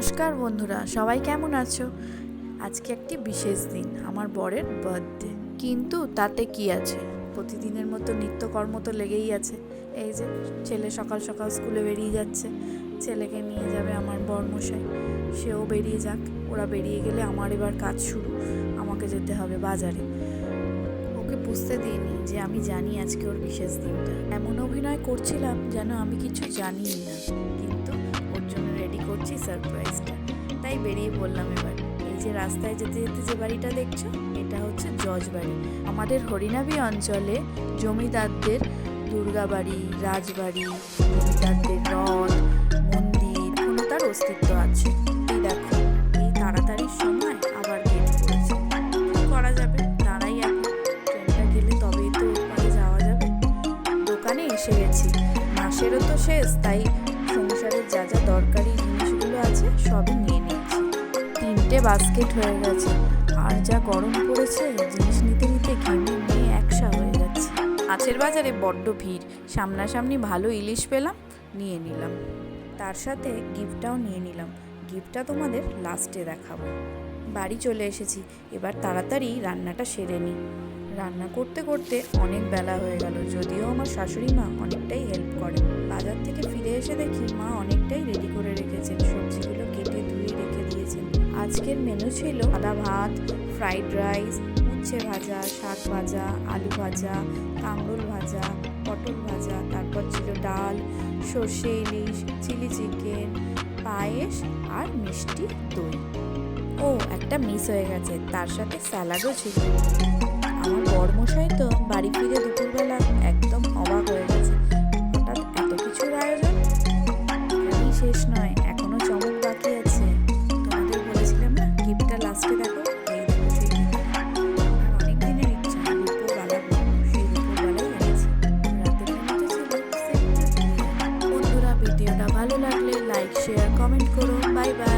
নমস্কার বন্ধুরা, সবাই কেমন আছো? আজকে একটি বিশেষ দিন, আমার বরের বার্থডে। কিন্তু তাতে কি আছে, প্রতিদিনের মতো নিত্যকর্ম তো লেগেই আছে। এই যে ছেলে সকাল সকাল স্কুলে বেরিয়ে যাচ্ছে, ছেলেকে নিয়ে যাবে আমার বরমশাই, সেও বেরিয়ে যাক। ওরা বেরিয়ে গেলে আমার এবার কাজ শুরু, আমাকে যেতে হবে বাজারে। ওকে বুঝতে দিইনি যে আমি জানি আজকে ওর বিশেষ দিনটা। এমন অভিনয় করছিলাম যেন আমি কিছু জানিই না, কিন্তু ওর জন্য রেডি করছি সারপ্রাইজটা। তাই বেরিয়ে পড়লাম এবার। এই যে রাস্তায় যেতে যেতে যে বাড়িটা দেখছো, এটা হচ্ছে জজ বাড়ি। আমাদের হরিনাবি অঞ্চলে জমিদারদের দুর্গাবাড়ি, রাজবাড়ি, জমিদারদের রথ, মন্দির, এখনো তার অস্তিত্ব আছে। এই দেখো, এই তাড়াতাড়ির সময় আবার গেট করেছে। কি করা যাবে, দাঁড়াই এখন, ট্রেনটা গেলে তবেই তো ওপারে যাওয়া যাবে। দোকানে এসে গেছি, মাসেরও তো শেষ, তাই সংসারের যা যা দরকারি জিনিসগুলো আছে সবই নিয়ে নিচ্ছি। 3টে বাস্কেট হয়ে গেছে, আর যা গরম পড়েছে, জিনিস নিতে নিতে ঘেমে নিয়ে একসা হয়ে যাচ্ছে। মাছের বাজারে বড্ড ভিড়, সামনাসামনি ভালো ইলিশ পেলাম, নিয়ে নিলাম। তার সাথে গিফটটাও নিয়ে নিলাম। গিফটটা তোমাদের লাস্টে দেখাবো। বাড়ি চলে এসেছি, এবার তাড়াতাড়ি রান্নাটা সেরে নিই। রান্না করতে করতে অনেক বেলা হয়ে গেল, যদিও আমার শাশুড়ি মা অনেকটাই হেল্প করেন। বাজার থেকে ফিরে এসে দেখি মা অনেকটাই রেডি করে রেখেছেন, সবজিগুলো কেটে ধুয়ে রেখে দিয়েছেন। আজকের মেনু ছিল সাদা ভাত, ফ্রাইড রাইস, উচ্ছে ভাজা, শাক ভাজা, আলু ভাজা, কাঁকরোল ভাজা, পটল ভাজা, তারপর ছিল ডাল, সর্ষে ইলিশ, চিলি চিকেন, পায়েস আর মিষ্টি দই। ও একটা মিস হয়ে গেছে, তার সাথে স্যালাডও ছিল। আমার বরমশাই তো বাড়ি ফিরে দুপুরবেলা একদম অবাক হয়ে গেছে, হঠাৎ এত কিছুর আয়োজন। এখানেই শেষ নয়, এখনো চমক বাকি আছে। তোমাদের বলেছিলাম না, গিফটটা লাস্টে দেখো। এই দেখো সেই গিফট, আমার অনেক দিনের ইচ্ছা দুপুরবেলা বানাবো, সেই দুপুরবেলাই এনেছি। রাতের মেনুতে ছিল সেন্টার। বন্ধুরা, ভিডিওটা ভালো লাগলে লাইক, শেয়ার, কমেন্ট করো। Bye bye.